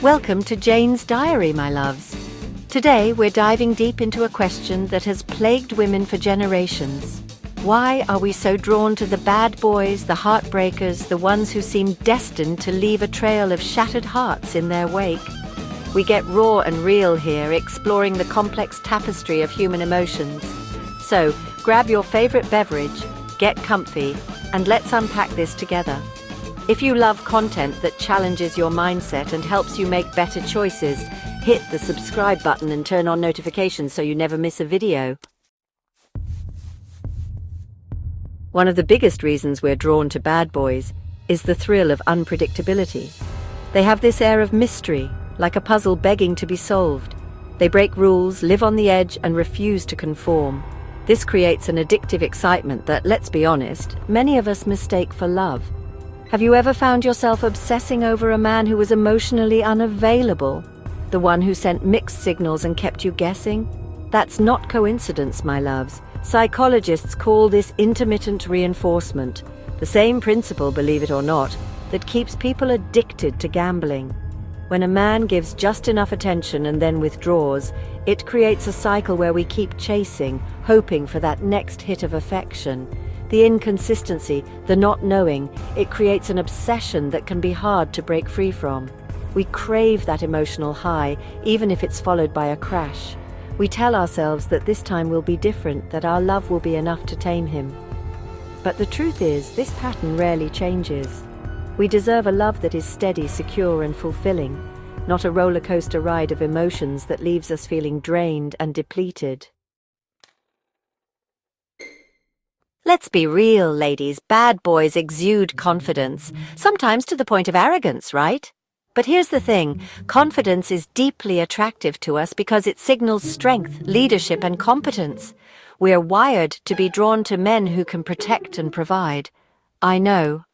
Welcome to Jane's Diary, my loves. Today we're diving deep into a question that has plagued women for generations. Why are we so drawn to the bad boys, the heartbreakers, the ones who seem destined to leave a trail of shattered hearts in their wake? We get raw and real here, exploring the complex tapestry of human emotions. So, grab your favorite beverage, get comfy, and let's unpack this together. If you love content that challenges your mindset and helps you make better choices, hit the subscribe button and turn on notifications so you never miss a video. One of the biggest reasons we're drawn to bad boys is the thrill of unpredictability. They have this air of mystery, like a puzzle begging to be solved. They break rules, live on the edge, and refuse to conform. This creates an addictive excitement that, let's be honest, many of us mistake for love. Have you ever found yourself obsessing over a man who was emotionally unavailable? The one who sent mixed signals and kept you guessing? That's not coincidence, my loves. Psychologists call this intermittent reinforcement, the same principle, believe it or not, that keeps people addicted to gambling. When a man gives just enough attention and then withdraws, it creates a cycle where we keep chasing, hoping for that next hit of affection. The inconsistency, the not knowing, it creates an obsession that can be hard to break free from. We crave that emotional high, even if it's followed by a crash. We tell ourselves that this time will be different, that our love will be enough to tame him. But the truth is, this pattern rarely changes. We deserve a love that is steady, secure, and fulfilling, not a roller coaster ride of emotions that leaves us feeling drained and depleted. Let's be real, ladies. Bad boys exude confidence, sometimes to the point of arrogance, right? But here's the thing, confidence is deeply attractive to us because it signals strength, leadership, and competence. We're wired to be drawn to men who can protect and provide. I know,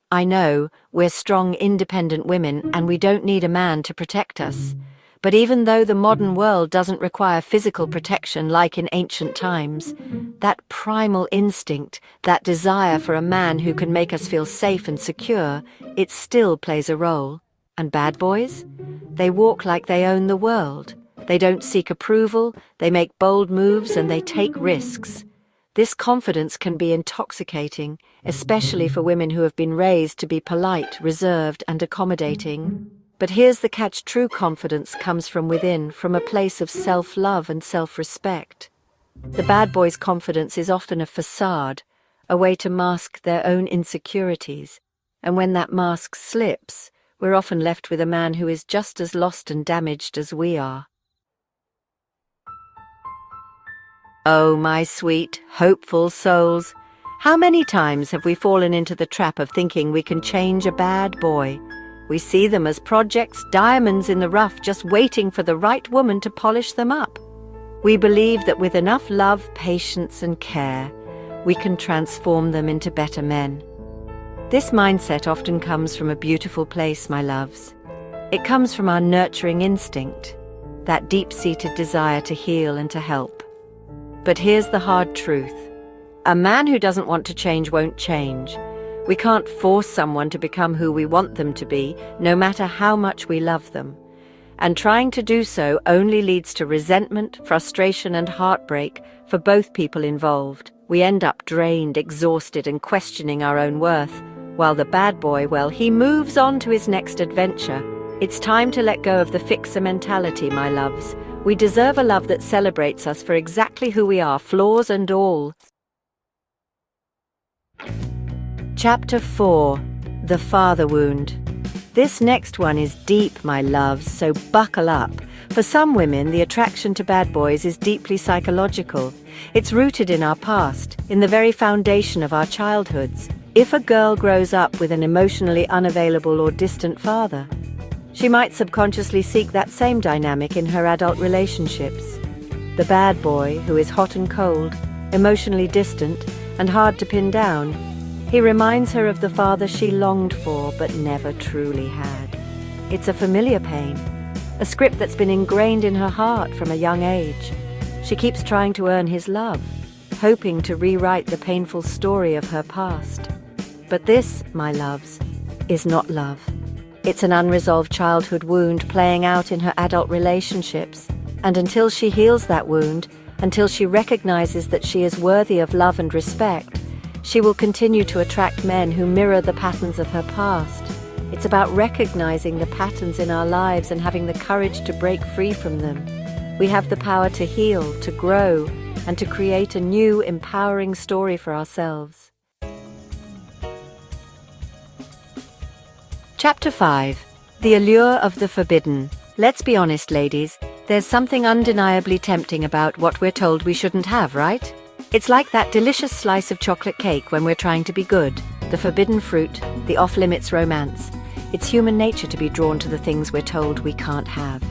we're strong, independent women, and we don't need a man to protect us. But even though the modern world doesn't require physical protection like in ancient times, that primal instinct, that desire for a man who can make us feel safe and secure, it still plays a role. And bad boys? They walk like they own the world. They don't seek approval, they make bold moves, and they take risks. This confidence can be intoxicating, especially for women who have been raised to be polite, reserved, and accommodating. But here's the catch, true confidence comes from within, from a place of self-love and self-respect. The bad boy's confidence is often a facade, a way to mask their own insecurities. And when that mask slips, we're often left with a man who is just as lost and damaged as we are. Oh, my sweet, hopeful souls, how many times have we fallen into the trap of thinking we can change a bad boy? We see them as projects, diamonds in the rough, just waiting for the right woman to polish them up. We believe that with enough love, patience, and care, we can transform them into better men. This mindset often comes from a beautiful place, my loves. It comes from our nurturing instinct, that deep-seated desire to heal and to help. But here's the hard truth. A man who doesn't want to change won't change. We can't force someone to become who we want them to be, no matter how much we love them. And trying to do so only leads to resentment, frustration, and heartbreak for both people involved. We end up drained, exhausted, and questioning our own worth, while the bad boy, well, he moves on to his next adventure. It's time to let go of the fixer mentality, my loves. We deserve a love that celebrates us for exactly who we are, flaws and all. Chapter 4. The Father Wound. This next one is deep, my loves, so buckle up. For some women, the attraction to bad boys is deeply psychological. It's rooted in our past, in the very foundation of our childhoods. If a girl grows up with an emotionally unavailable or distant father, she might subconsciously seek that same dynamic in her adult relationships. The bad boy, who is hot and cold, emotionally distant, and hard to pin down, he reminds her of the father she longed for but never truly had. It's a familiar pain, a script that's been ingrained in her heart from a young age. She keeps trying to earn his love, hoping to rewrite the painful story of her past. But this, my loves, is not love. It's an unresolved childhood wound playing out in her adult relationships. And until she heals that wound, until she recognizes that she is worthy of love and respect, she will continue to attract men who mirror the patterns of her past. It's about recognizing the patterns in our lives and having the courage to break free from them. We have the power to heal, to grow, and to create a new, empowering story for ourselves. Chapter 5. The Allure of the Forbidden. Let's be honest, ladies. There's something undeniably tempting about what we're told we shouldn't have, right? It's like that delicious slice of chocolate cake when we're trying to be good, the forbidden fruit, the off-limits romance. It's human nature to be drawn to the things we're told we can't have.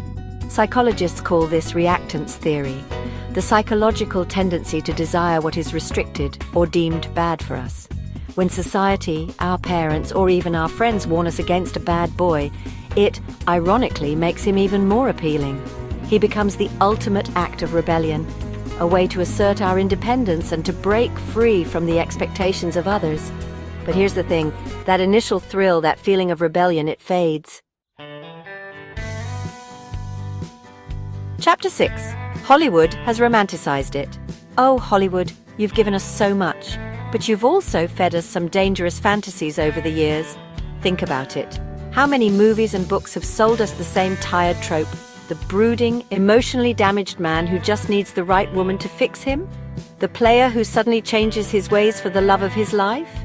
Psychologists call this reactance theory, the psychological tendency to desire what is restricted or deemed bad for us. When society, our parents, or even our friends warn us against a bad boy, it, ironically, makes him even more appealing. He becomes the ultimate act of rebellion, a way to assert our independence and to break free from the expectations of others. But here's the thing, that initial thrill, that feeling of rebellion, it fades. Chapter 6. Hollywood has romanticized it. Oh, Hollywood, you've given us so much, but you've also fed us some dangerous fantasies over the years. Think about it. How many movies and books have sold us the same tired trope? The brooding, emotionally damaged man who just needs the right woman to fix him? The player who suddenly changes his ways for the love of his life?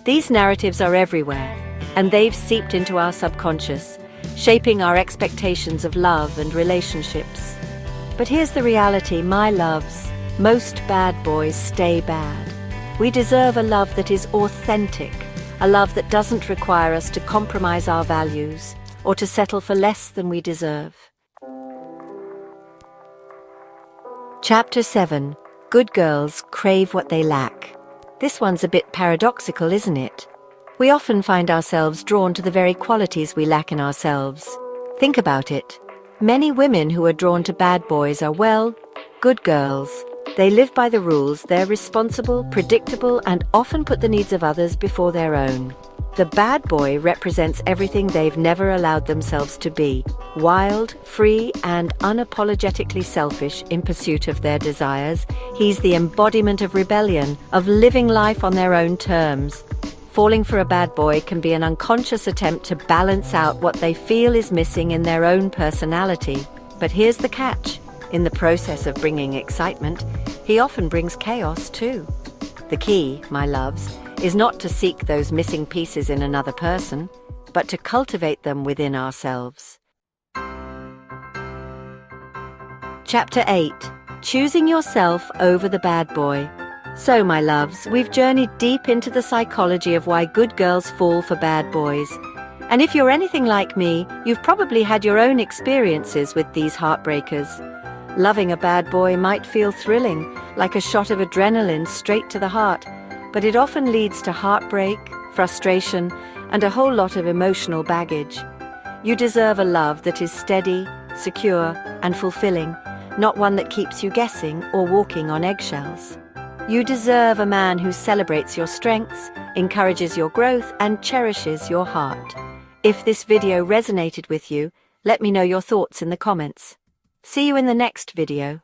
These narratives are everywhere, and they've seeped into our subconscious, shaping our expectations of love and relationships. But here's the reality, my loves. Most bad boys stay bad. We deserve a love that is authentic, a love that doesn't require us to compromise our values or to settle for less than we deserve. Chapter 7. Good girls crave what they lack. This one's a bit paradoxical, isn't it? We often find ourselves drawn to the very qualities we lack in ourselves. Think about it. Many women who are drawn to bad boys are, well, good girls. They live by the rules, they're responsible, predictable, and often put the needs of others before their own. The bad boy represents everything they've never allowed themselves to be: wild, free, and unapologetically selfish in pursuit of their desires. He's the embodiment of rebellion, of living life on their own terms. Falling for a bad boy can be an unconscious attempt to balance out what they feel is missing in their own personality. But here's the catch. In the process of bringing excitement, he often brings chaos too. The key, my loves, is not to seek those missing pieces in another person, but to cultivate them within ourselves. Chapter 8. Choosing yourself over the bad boy. So, my loves, we've journeyed deep into the psychology of why good girls fall for bad boys. And if you're anything like me, you've probably had your own experiences with these heartbreakers. Loving a bad boy might feel thrilling, like a shot of adrenaline straight to the heart, but it often leads to heartbreak, frustration, and a whole lot of emotional baggage. You deserve a love that is steady, secure, and fulfilling, not one that keeps you guessing or walking on eggshells. You deserve a man who celebrates your strengths, encourages your growth, and cherishes your heart. If this video resonated with you, let me know your thoughts in the comments. See you in the next video.